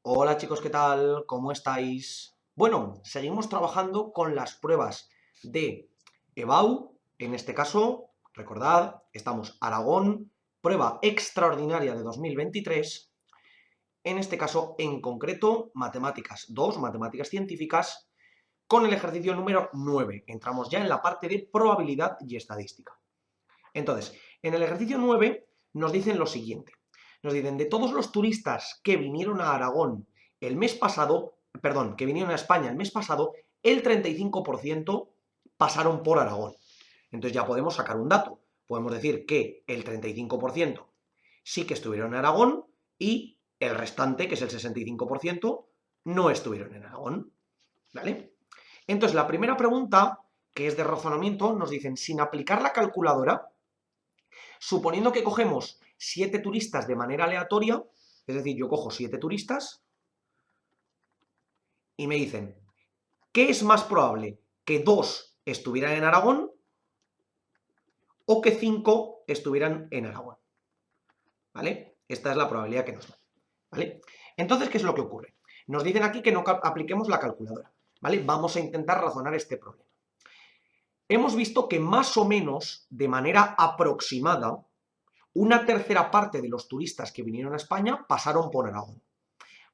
Hola chicos, ¿qué tal? ¿Cómo estáis? Bueno, seguimos trabajando con las pruebas de EBAU. En este caso, recordad, estamos Aragón, prueba extraordinaria de 2023. En este caso, en concreto, matemáticas 2, matemáticas científicas, con el ejercicio número 9. Entramos ya en la parte de probabilidad y estadística. Entonces, en el ejercicio 9 nos dicen lo siguiente. Nos dicen, de todos los turistas que vinieron a Aragón el mes pasado, perdón, que vinieron a España el mes pasado, el 35% pasaron por Aragón. Entonces ya podemos sacar un dato. Podemos decir que el 35% sí que estuvieron en Aragón y el restante, que es el 65%, no estuvieron en Aragón. ¿Vale? Entonces, la primera pregunta, que es de razonamiento, nos dicen, sin aplicar la calculadora, suponiendo que cogemos 7 turistas de manera aleatoria, es decir, yo cojo 7 turistas y me dicen, ¿qué es más probable? ¿Que 2 estuvieran en Aragón o que 5 estuvieran en Aragón? ¿Vale? Esta es la probabilidad que nos dan. ¿Vale? Entonces, ¿qué es lo que ocurre? Nos dicen aquí que no apliquemos la calculadora. ¿Vale? Vamos a intentar razonar este problema. Hemos visto que más o menos, de manera aproximada, una tercera parte de los turistas que vinieron a España pasaron por Aragón.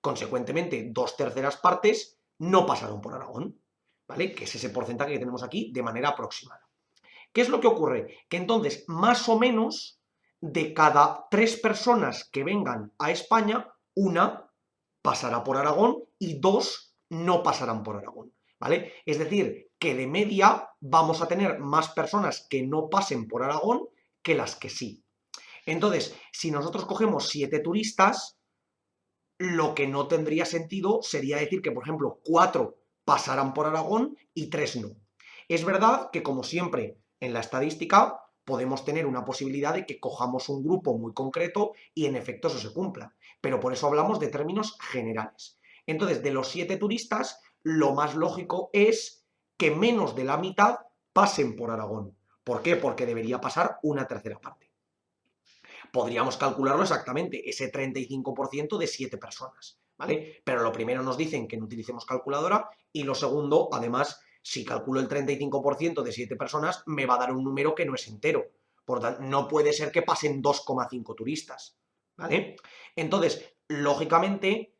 Consecuentemente, 2/3 no pasaron por Aragón, ¿vale? Que es ese porcentaje que tenemos aquí de manera aproximada. ¿Qué es lo que ocurre? Que entonces, más o menos, de cada 3 personas que vengan a España, una pasará por Aragón y 2 no pasarán por Aragón, ¿vale? Es decir, que de media vamos a tener más personas que no pasen por Aragón que las que sí. Entonces, si nosotros cogemos 7 turistas, lo que no tendría sentido sería decir que, por ejemplo, 4 pasaran por Aragón y 3 no. Es verdad que, como siempre, en la estadística podemos tener una posibilidad de que cojamos un grupo muy concreto y en efecto eso se cumpla, pero por eso hablamos de términos generales. Entonces, de los 7 turistas, lo más lógico es que menos de la mitad pasen por Aragón. ¿Por qué? Porque debería pasar una tercera parte. Podríamos calcularlo exactamente, ese 35% de 7 personas, ¿vale? Pero lo primero nos dicen que no utilicemos calculadora y lo segundo, además, si calculo el 35% de 7 personas, me va a dar un número que no es entero. Por tanto, no puede ser que pasen 2,5 turistas, ¿vale? Entonces, lógicamente,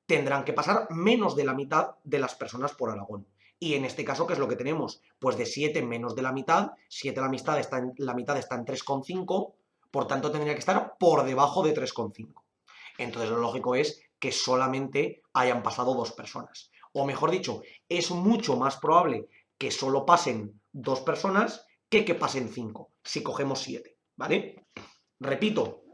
tendrán que pasar menos de la mitad de las personas por Aragón. Y en este caso, ¿qué es lo que tenemos? Pues de 7 menos de la mitad, 7 la mitad está en 3,5, por tanto tendría que estar por debajo de 3,5. Entonces lo lógico es que solamente hayan pasado 2 personas. O mejor dicho, es mucho más probable que solo pasen 2 personas que pasen 5, si cogemos 7, ¿vale? Repito,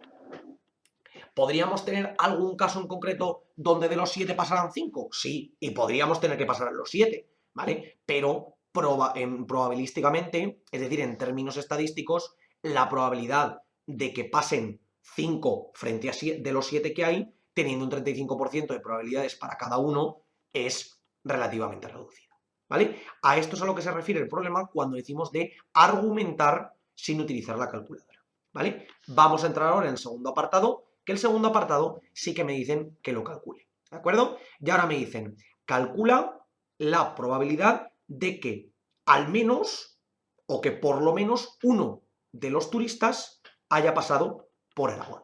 ¿podríamos tener algún caso en concreto donde de los 7 pasaran 5? Sí, y podríamos tener que pasar los 7, ¿vale? Pero probabilísticamente, es decir, en términos estadísticos, la probabilidad de que pasen 5 frente a de los 7 que hay, teniendo un 35% de probabilidades para cada uno, es relativamente reducida, ¿vale? A esto es a lo que se refiere el problema cuando decimos de argumentar sin utilizar la calculadora, ¿vale? Vamos a entrar ahora en el segundo apartado, que el segundo apartado sí que me dicen que lo calcule, ¿de acuerdo? Y ahora me dicen, calcula la probabilidad de que al menos, o que por lo menos uno de los turistas haya pasado por Aragón,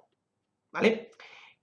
¿vale?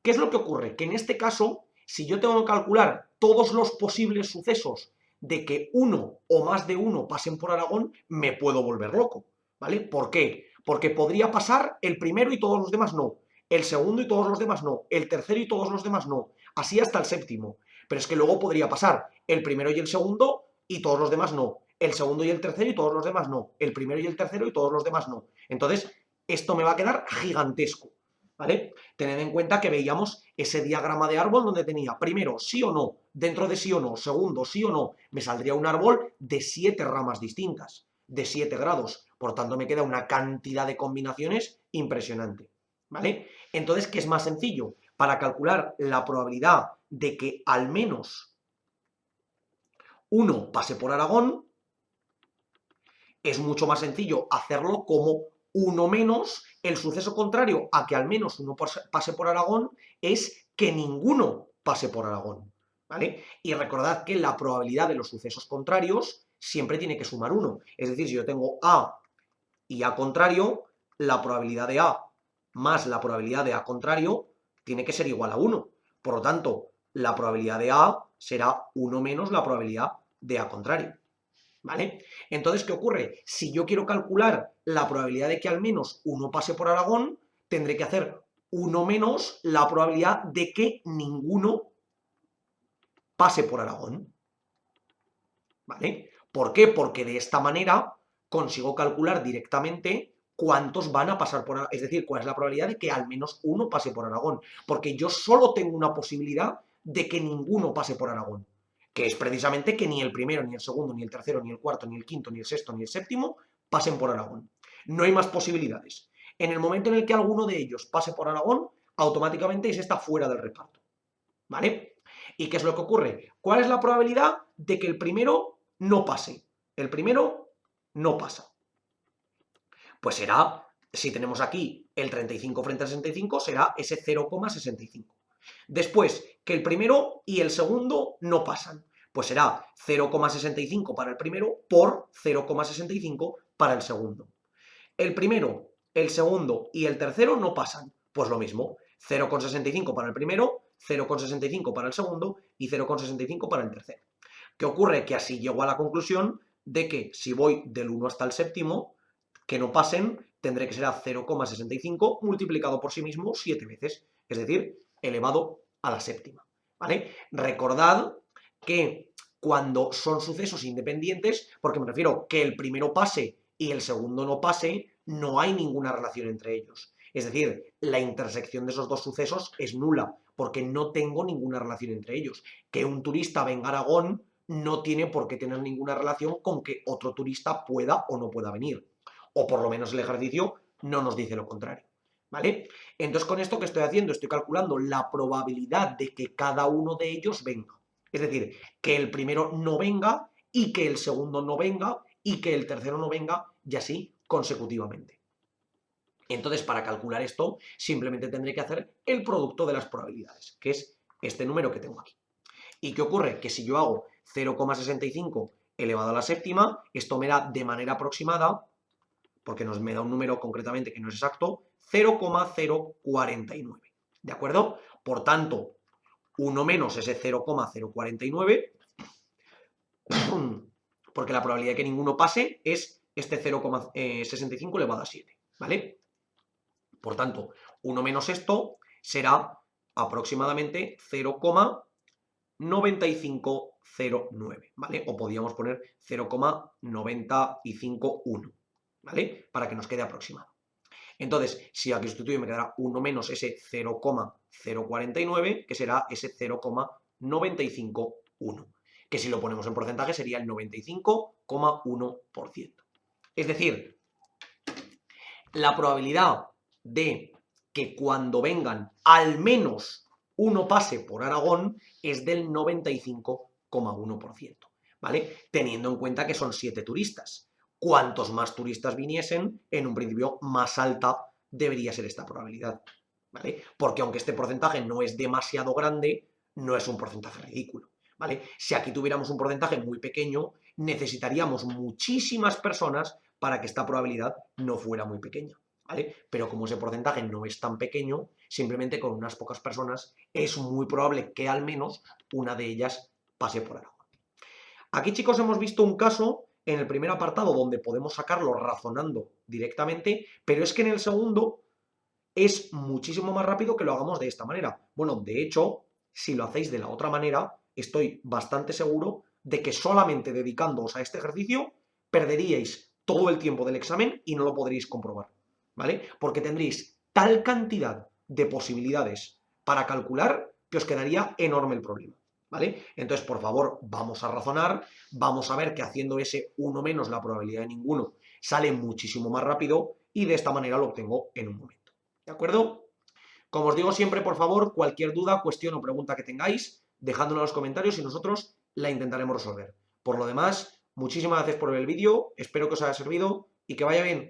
¿Qué es lo que ocurre? Que en este caso, si yo tengo que calcular todos los posibles sucesos de que uno o más de uno pasen por Aragón, me puedo volver loco, ¿vale? ¿Por qué? Porque podría pasar el primero y todos los demás no, el segundo y todos los demás no, el tercero y todos los demás no, así hasta el séptimo. Pero es que luego podría pasar el primero y el segundo y todos los demás no, el segundo y el tercero y todos los demás no, el primero y el tercero y todos los demás no. Entonces, esto me va a quedar gigantesco, ¿vale? Tened en cuenta que veíamos ese diagrama de árbol donde tenía primero sí o no, dentro de sí o no, segundo sí o no, me saldría un árbol de 7 ramas distintas, de 7 grados. Por tanto, me queda una cantidad de combinaciones impresionante, ¿vale? Entonces, ¿qué es más sencillo? Para calcular la probabilidad de que al menos uno pase por Aragón, es mucho más sencillo hacerlo como uno menos el suceso contrario a que al menos uno pase por Aragón es que ninguno pase por Aragón, ¿vale? Y recordad que la probabilidad de los sucesos contrarios siempre tiene que sumar 1. Es decir, si yo tengo A y A contrario, la probabilidad de A más la probabilidad de A contrario tiene que ser igual a 1. Por lo tanto, la probabilidad de A será 1 menos la probabilidad de A contrario, ¿vale? Entonces, ¿qué ocurre? Si yo quiero calcular la probabilidad de que al menos 1 pase por Aragón, tendré que hacer 1 menos la probabilidad de que ninguno pase por Aragón, ¿vale? ¿Por qué? Porque de esta manera consigo calcular directamente cuántos van a pasar por Aragón, es decir, cuál es la probabilidad de que al menos uno pase por Aragón, porque yo solo tengo una posibilidad de que ninguno pase por Aragón, que es precisamente que ni el primero, ni el segundo, ni el tercero, ni el cuarto, ni el quinto, ni el sexto, ni el séptimo pasen por Aragón. No hay más posibilidades. En el momento en el que alguno de ellos pase por Aragón, automáticamente ese está fuera del reparto, ¿vale? ¿Y qué es lo que ocurre? ¿Cuál es la probabilidad de que el primero no pase? El primero no pasa. Pues será, si tenemos aquí el 35 frente al 65, será ese 0,65. Después, que el primero y el segundo no pasan. Pues será 0,65 para el primero por 0,65 para el segundo. El primero, el segundo y el tercero no pasan. Pues lo mismo, 0,65 para el primero, 0,65 para el segundo y 0,65 para el tercero. ¿Qué ocurre? Que así llego a la conclusión de que si voy del 1 hasta el séptimo, que no pasen, tendré que ser a 0,65 multiplicado por sí mismo 7 veces, es decir, elevado a la séptima, ¿vale? Recordad que cuando son sucesos independientes, porque me refiero que el primero pase y el segundo no pase, no hay ninguna relación entre ellos. Es decir, la intersección de esos dos sucesos es nula, porque no tengo ninguna relación entre ellos. Que un turista venga a Aragón no tiene por qué tener ninguna relación con que otro turista pueda o no pueda venir. O por lo menos el ejercicio no nos dice lo contrario, ¿vale? Entonces, con esto que estoy haciendo, estoy calculando la probabilidad de que cada uno de ellos venga. Es decir, que el primero no venga y que el segundo no venga y que el tercero no venga y así consecutivamente. Entonces, para calcular esto, simplemente tendré que hacer el producto de las probabilidades, que es este número que tengo aquí. ¿Y qué ocurre? Que si yo hago 0,65 elevado a la séptima, esto me da de manera aproximada, porque me da un número concretamente que no es exacto, 0,049. ¿De acuerdo? Por tanto, 1 menos ese 0,049, porque la probabilidad de que ninguno pase es este 0,65 elevado a 7, ¿vale? Por tanto, 1 menos esto será aproximadamente 0,9509, ¿vale? O podríamos poner 0,951, ¿vale? Para que nos quede aproximado. Entonces, si aquí sustituyo me quedará 1 menos ese 0,049, que será ese 0,951, que si lo ponemos en porcentaje sería el 95,1%. Es decir, la probabilidad de que cuando vengan al menos uno pase por Aragón es del 95,1%, ¿vale? Teniendo en cuenta que son 7 turistas. Cuantos más turistas viniesen, en un principio más alta debería ser esta probabilidad, ¿vale? Porque aunque este porcentaje no es demasiado grande, no es un porcentaje ridículo, ¿vale? Si aquí tuviéramos un porcentaje muy pequeño, necesitaríamos muchísimas personas para que esta probabilidad no fuera muy pequeña, ¿vale? Pero como ese porcentaje no es tan pequeño, simplemente con unas pocas personas es muy probable que al menos una de ellas pase por Aragón. Aquí, chicos, hemos visto un caso en el primer apartado donde podemos sacarlo razonando directamente, pero es que en el segundo es muchísimo más rápido que lo hagamos de esta manera. Bueno, de hecho, si lo hacéis de la otra manera, estoy bastante seguro de que solamente dedicándoos a este ejercicio perderíais todo el tiempo del examen y no lo podréis comprobar, ¿vale? Porque tendréis tal cantidad de posibilidades para calcular que os quedaría enorme el problema, ¿vale? Entonces, por favor, vamos a razonar, vamos a ver que haciendo ese 1 menos la probabilidad de ninguno sale muchísimo más rápido y de esta manera lo obtengo en un momento, ¿de acuerdo? Como os digo siempre, por favor, cualquier duda, cuestión o pregunta que tengáis, dejádmelo en los comentarios y nosotros la intentaremos resolver. Por lo demás, muchísimas gracias por ver el vídeo, espero que os haya servido y que vaya bien.